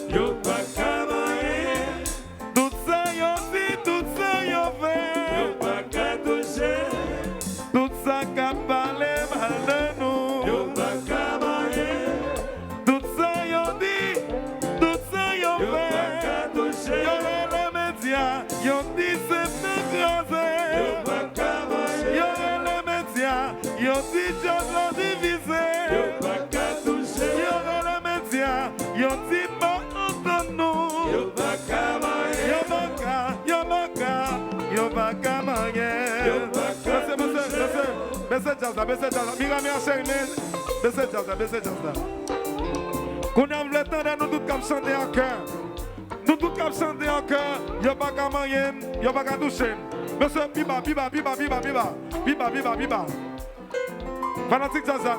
yo pas qu'à manger. Tout ça yo dit, tout ça yo fait. Yo pas qu'à toucher. Tout ça qu'a parlé mal de nous. Yo pas qu'à manger. Tout ça yo dit, tout ça yo Yo pas fait. qu'à toucher. Yo les médias, yo dit c'est écrasé. Yo pas qu'à manger. Yo les médias, yo dit Dieu l'a divisé. Yo pas qu'à toucher. Yo les médias, yo dit pas entendre nous. Yo pas qu'à manger. Yo pas qu'à manger. Yo pas qu'à toucher. Baissez jazz là. Mira, chérie, baissez jazz là. Qu'on a le temps de nous tous comme chanter en cœur. Nous tous comme chanter en cœur. Yo pas qu'à manger, yo pas qu'à toucher. Monsieur, biba. Fanatique jazz là.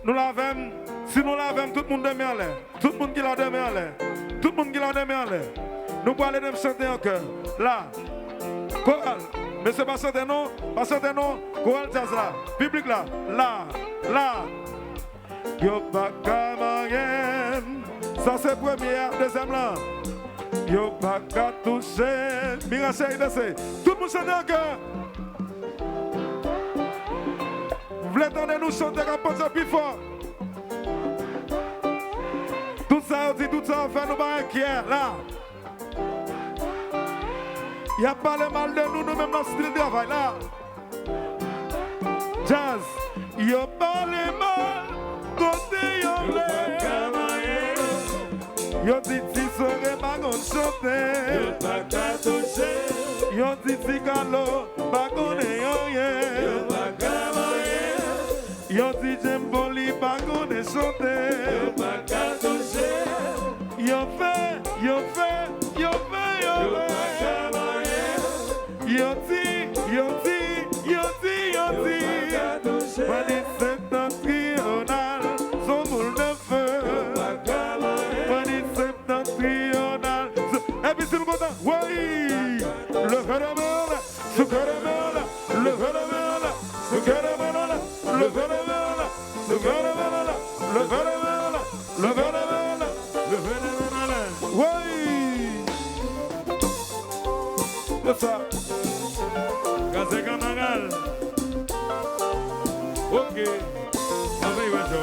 Nous l'avons, si nous l'avons, tout le monde demain en l'air. Tout le monde qui l'a demain en l'air. Tout le monde qui l'a demain en l'air. Nous pouvons aller chanter en cœur. Là. Chorale. Mais c'est pas chanter non. Chorale jazz là. Public là. Là. Yo pas qu'à manger. Ça c'est première, deuxième là. Yo pas qu'à toucher. Mira chérie, baissez. Tout le monde chante en cœur. Vous voulez entendre nous chanter comme ça plus fort. Tout ça on dit, tout ça on fait nous pas inquiets là. Il n'y a pas le mal de nous, nous-mêmes dans le style de travail là. Jazz, il n'y a pas le mal, côté Yo pas qu'à manger. yo dit si serait pas qu'on chanter. Yo pas qu'à toucher. Yo dit si calo, pas qu'on est rien. Yo pas qu'à manger. Yo dit j'aime poli, pas qu'on est chanter. Yo pas qu'à toucher. Yo fait. Yo pas qu'à manger. Yo dit. qu'à toucher. Prenez septentrional, son boule de feu. Yo pas qu'à manger. Prenez septentrional. Et puis c'est le content. Oui. Le caramel, ce caramel, le caramel, ce caramel, le caramel, ce caramel, le caramel, le caramel, le caramel. Oui. C'est ça. Gazé Canagal. Ok. Arriba yo.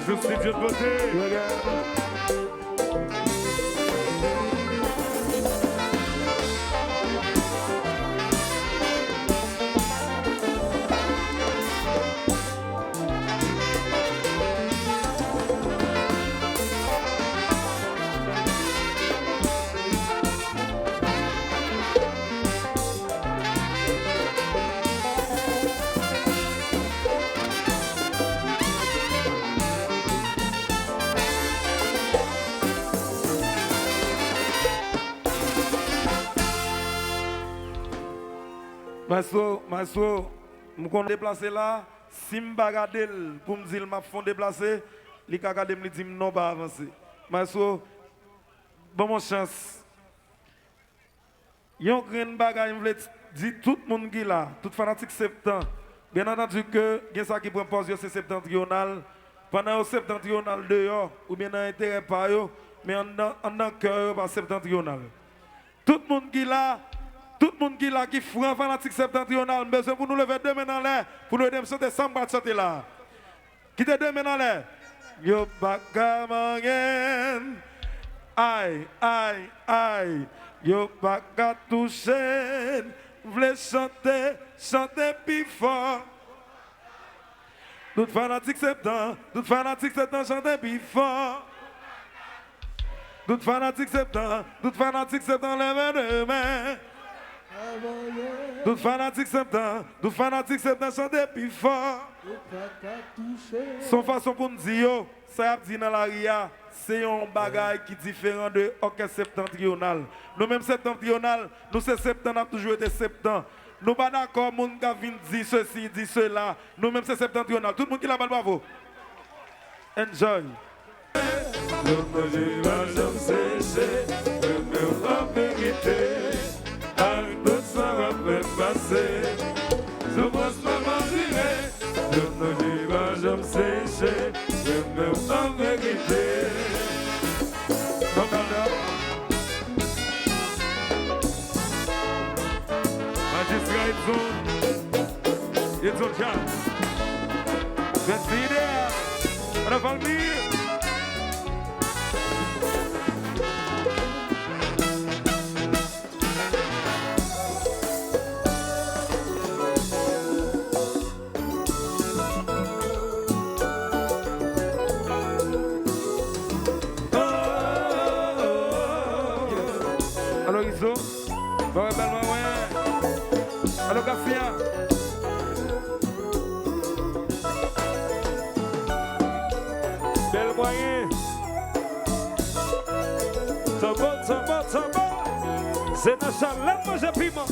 Justice de beauté. Maestro, je suis déplacé là. Si je regarde pour me dire que je suis déplacé, il y a des gens qui disent non, pas avancer. Maestro, bonne chance. Il y a un grand bagage, je veux dire tout le monde qui est là, tout fanatique Septen. Bien entendu que il y a ça qui propose c'est septentrional. Pendant le septentrional dehors, ou bien dans l'intérêt par eux, mais en dans cœur par septentrional. Tout le monde qui est là, qui est franc fanatique septentrional, besoin pour nous lever deux mains dans l'air, pour nous aider à chanter sans battre chanter là. Qui te deux mains dans l'air? Yo bagamangen, aïe, aïe, aïe, yo baga toucher, v'le chanter plus fort. Tout fanatique Septen, chanter plus fort. Tout fanatique Septen, lève deux mains. Tout fanatique Septen, chanter plus fort. Son façon pour nous dire, ça a dit dans la RIA, c'est un bagage qui est différent de l'orchestre septentrional. Nous-mêmes septentrional, nous c'est Septen, nous avons toujours été Septen. Nous ne sommes pas d'accord, les gens qui viennent dire ceci, dire cela. Nous-mêmes c'est septentrional. Tout le monde qui l'a balle, bravo. Enjoy. It's on Chak. Let's see there. Para família. Alô, Iso. Vai, alô, Garcia. Ça va. C'est dans sa langue, moi j'ai piment.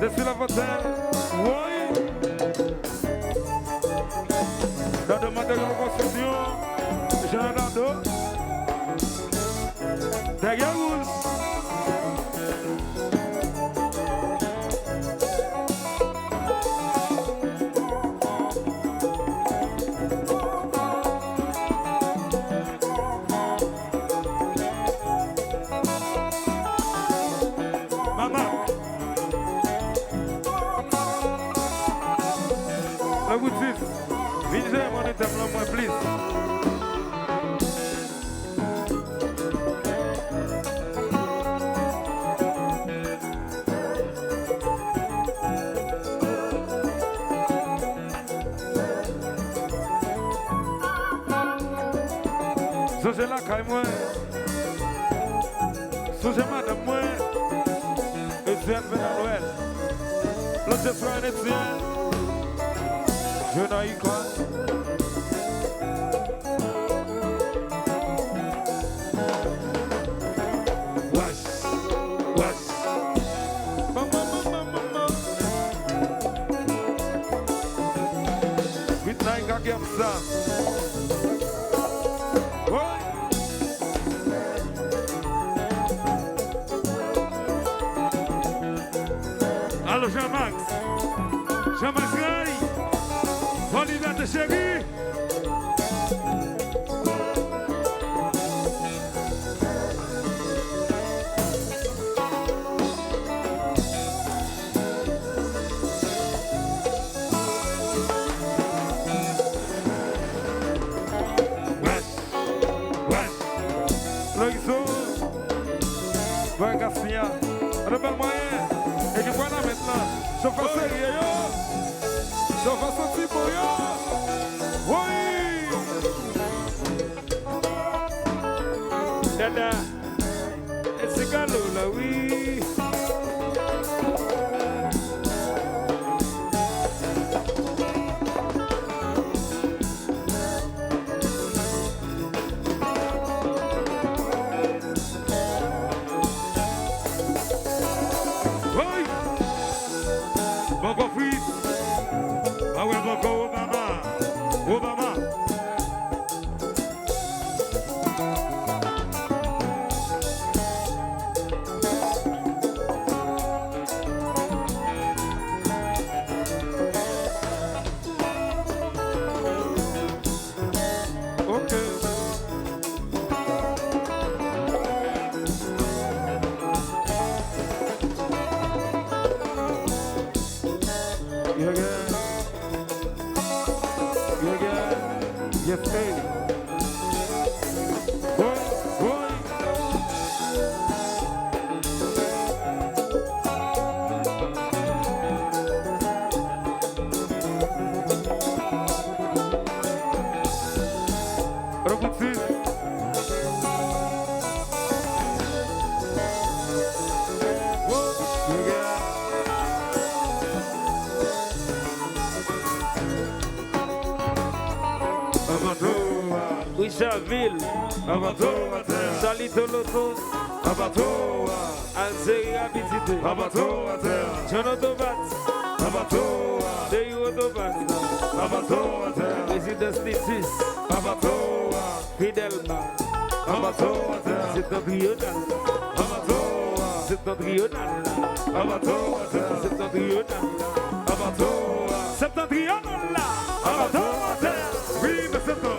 Desce la fontaine, oui. La demande de reconstruction, Jean Nando. Derrière vous. Sous la caille moi, sous madame moi, Etienne Benaloel, l'autre frère Etienne, je n'ai quoi. Alô, Jean-Max Ray, Olivier de Chéri. Garcia, rebelle moyen. Et qui voilà maintenant. Chauffeur sérieux, yo. Chauffeur sorti pour yo. Oui. Dada, c'est galop là, oui. Ville, Salito Loto, Alzeri Habitité, Jonodobat, Deyodobat, Résidence Titis, Fidelma, Septentrional, Septentrional, Septentrional, Septentrional, oui, mais c'est toi.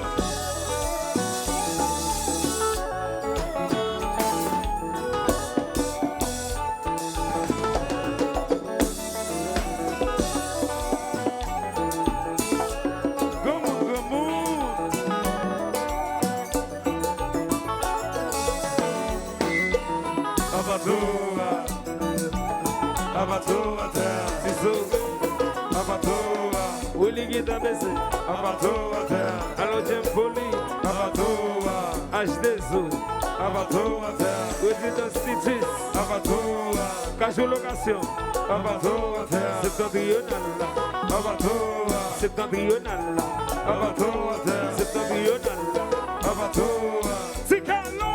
Alors j'aime folie, HD2, Résidence Titis, Cajou Location, Septentrional, Septentrional, Septentrional, Ticalo,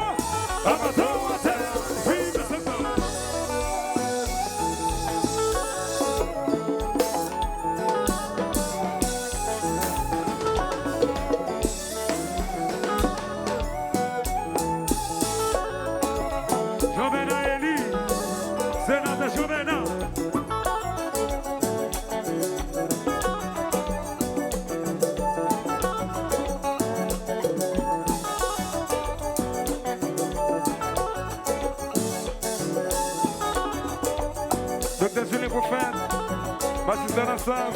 Baptiste Nassaf,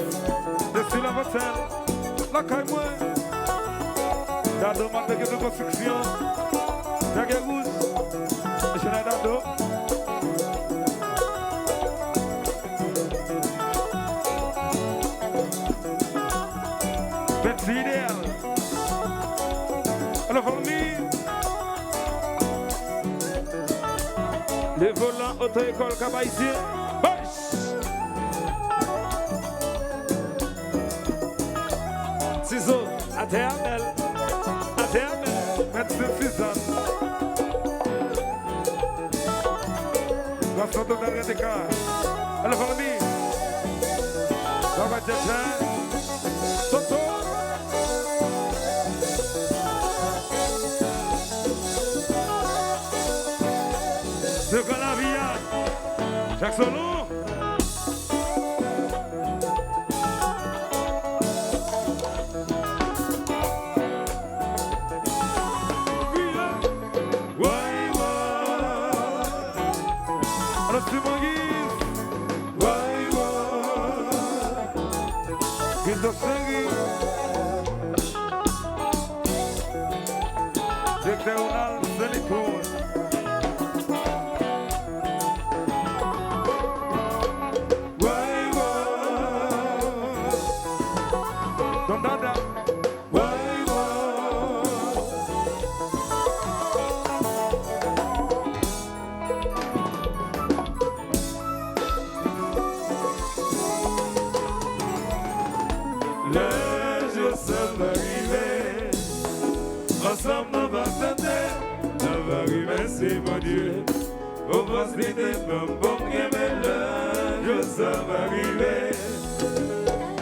je suis la Motel, la Caille-Moi, la demande de construction, la Guérousse, je suis là d'ado. Petit idéal, la famille, les volants auto-école Cabaïsien. Aternel, Maître Suzanne. La sorte d'arrêt des cas. Alors, famille, ça va être Toto. C'est quoi la vie? Chaque solo. facilité pour qu'aimer le jour ça va arriver.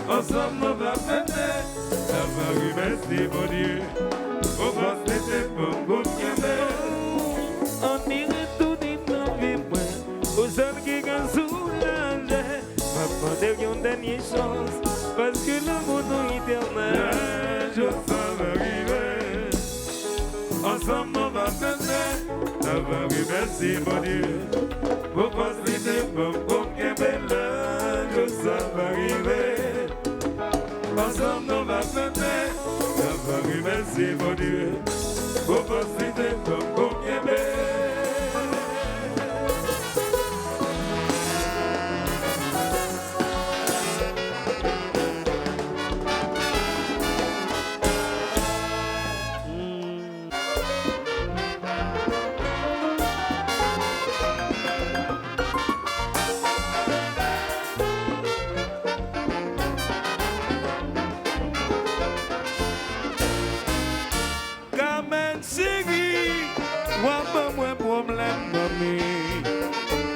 Ensemble nous va fêter, ça va arriver, merci mon Dieu. Pour facilité pour qu'aimer. On dirait tout dit dans vie, aux hommes qui gagnent soulager. Papa, une dernière chance, parce que le monde est éternel. Le jour ça va arriver. Ensemble on va fêter, ça va arriver, merci mon Dieu. Pour facilité pour qu'aimer le jour ça va arriver. Ensemble on va fêter, ça va arriver, merci mon Dieu. Pour facilité pour qu'aimer.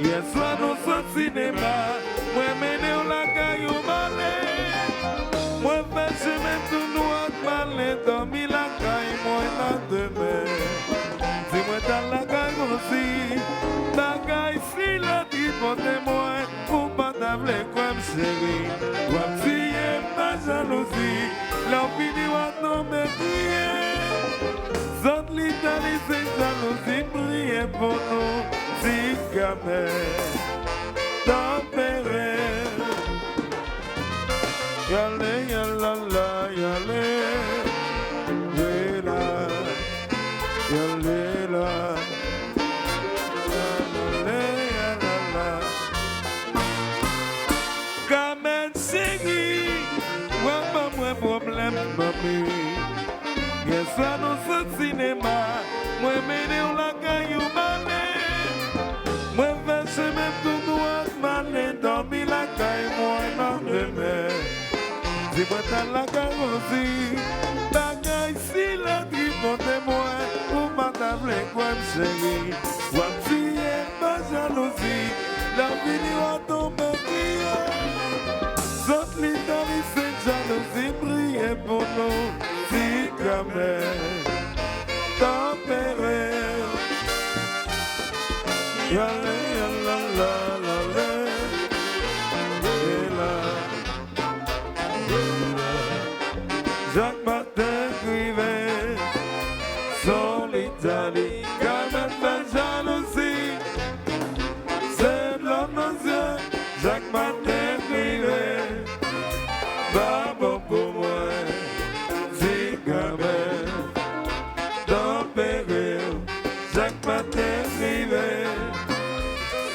Hier soir nous sommes au cinéma, moi mené au lac au balai. Moi fais chemin tout noir balai, dormi la caille, moi la demain. Dis-moi dans la caille aussi, la caille si la tripote moi, pour pas t'appeler comme chérie. Moi si ma jalousie, l'envie va tomber crier. Zot l'Italie c'est jalousie, priez pour nous. Si jamais tempéré, yale yalala yale, yela yalela, yale yalala. Kamen sigi, wapa mwen problème mami. Yes, I know some cinema, mwen mene ou la kayu mane. Moi fais même tout noir, malin, dormi la caille, moi non demain. Dis-moi t'as la caille aussi, la caille si la tripote moi, pour pas t'appeler comme chérie. Moi si et ma jalousie, la vie va tomber crier. Saute l'Italie, c'est jalousie, priez pour nous, si jamais tempéré. Yale, yala, la, la, la, yela, yela. Jacques Martin écrivait sur l'Italie, car même la jalousie, c'est de l'homme aux yeux. Jacques Martin écrivait, pas bon pour moi, si quand même, tempéré. Jacques Martin écrivait,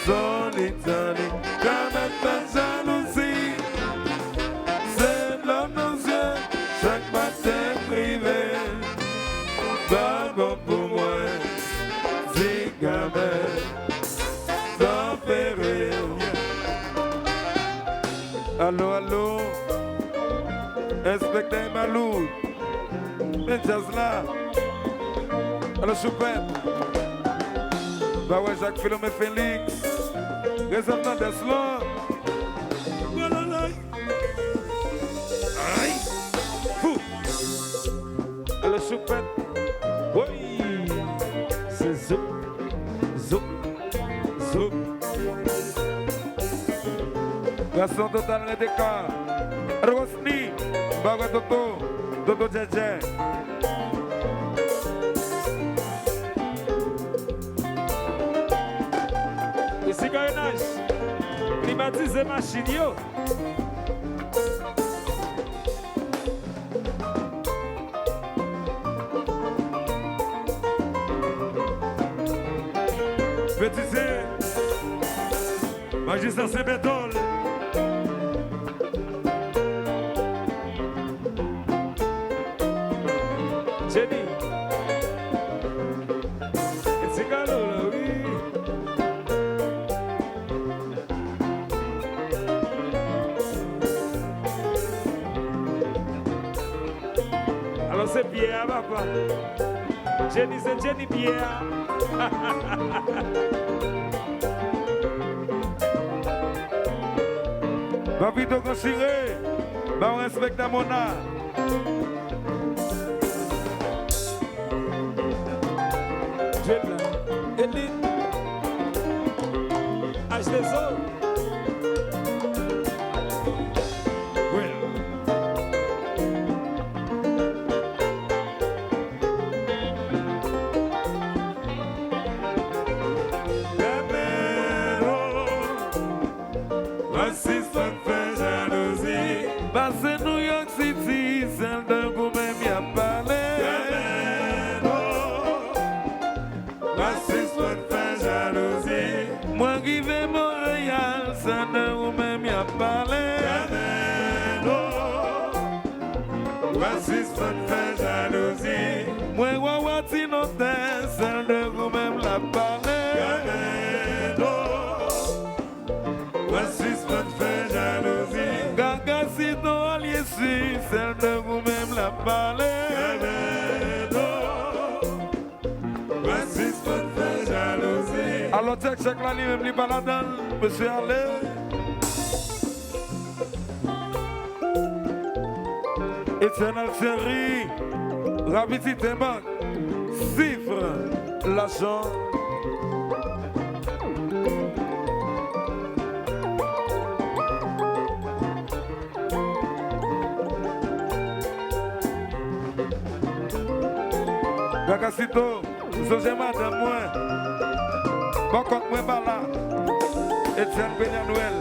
son Italie, comme elle fait jalousie, c'est de l'homme aux yeux, chaque matin privé, pas bon pour moi, si gamin, sans péril. Allô, allô, inspecteur Malou, mais jazz là, allô, Choupette. Bah ouais, Jacques Philomé Félix, réserve des slots. Voilà là. Aïe. Fou. Alors, Choupette. Oui. C'est zoup. Zoup. Zoup. Garçon total le décor. Rosny. Bah ouais, Toto. Toto Djedje. Cigaronnage, climatiser machine yo. Petit C, magistrat Septen. Jenny, it's a galore, oui. Alors c'est Pierre, papa. Jenny, c'est Jenny Pierre. Papito considéré, bah on respecte mon art. Élite, H2O. C'est New York City, celle de vous-même y a parlé. Moi qui vais Montréal, celle de vous-même y a parlé. Moi Wawati Notin, celle de vous-même la parlé. Celle de vous-même la parler. Alors, check la ligne, même pas la donne, monsieur Allé. Éternel série, rapidité banque, chiffre, l'argent. Gagacito, José Madame, moi, bon contre moi, Bala, Etienne Benyanoel.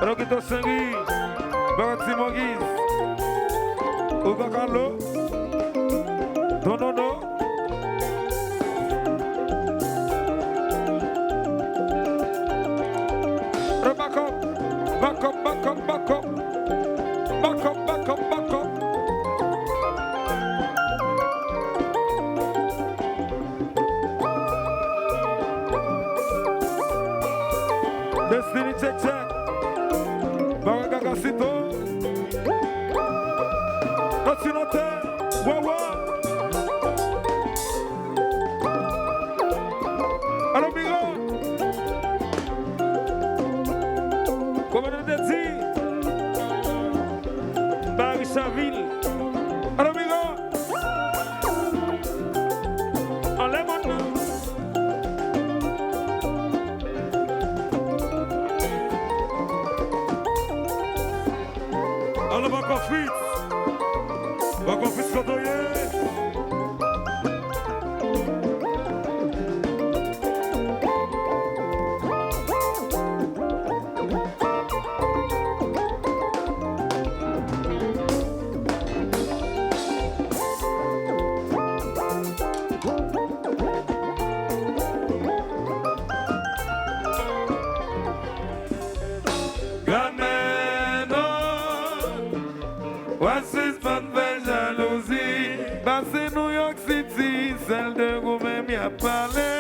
Roquito Sangui, Bagati Moguiz, Ubakalo, Donono, back up. Destiny check. Bagagacito, Cotinote, Wawa. Allô, Migo. Commandant de Deti, Barisaville. Allô, Migo. Allez, maintenant. Alors, Bakofit, Kotoye. C'est New York City, celle de vous-même y a parlé.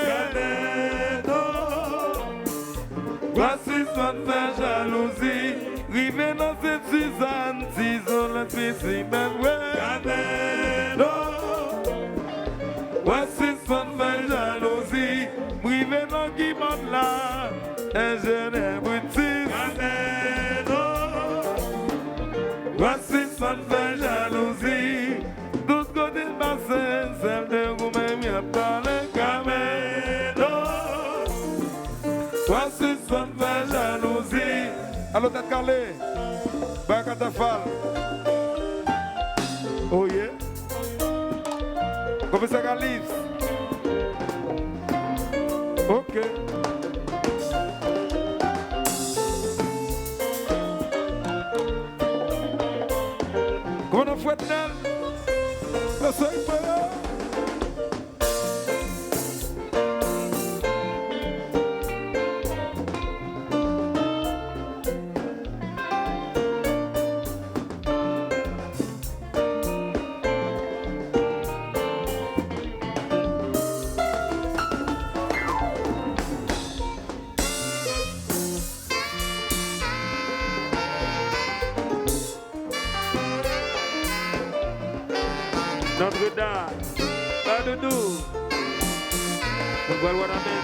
Voici soit fait jalousie, rivé dans cette Suzanne, disons le spécimen, voici soit fait jalousie, rivé dans qui monte là, un jeune abruti. Voici soit fait jalousie. Celle de vous-même y a parlé Camelo. Voici son fait jalousie. Allô, tête calée. Bakatafal. Oh yeah. Professeur Galis. Ok. fouettel. Le soleil peur. Notre-Dame, pas de nous. Nous voyons la main.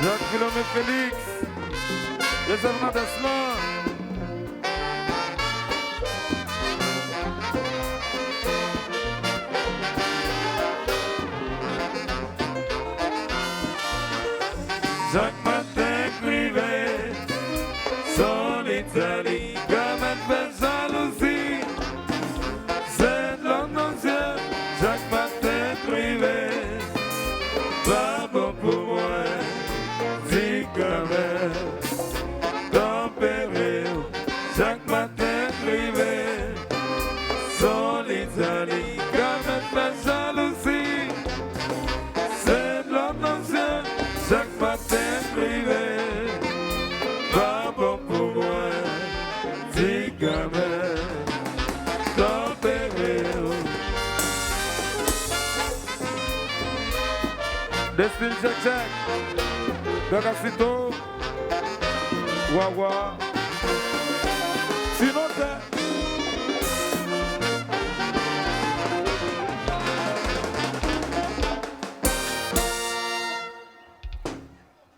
Jean-Philomène Félix, les événements d'Eslan. Chaque matin crivé, son Italie, comme elle fait jalousie. C'est l'homme ancien, chaque matin crivé, pas bon pour moi. Si comme elle, tempéré, chaque matin crivé, son Italie, comme elle fait jalousie. C'est l'homme ancien, chaque matin crivé, pas bon pour moi. Si comme elle, tempéré. Destin Jack Jack. Bagacito. Wawa.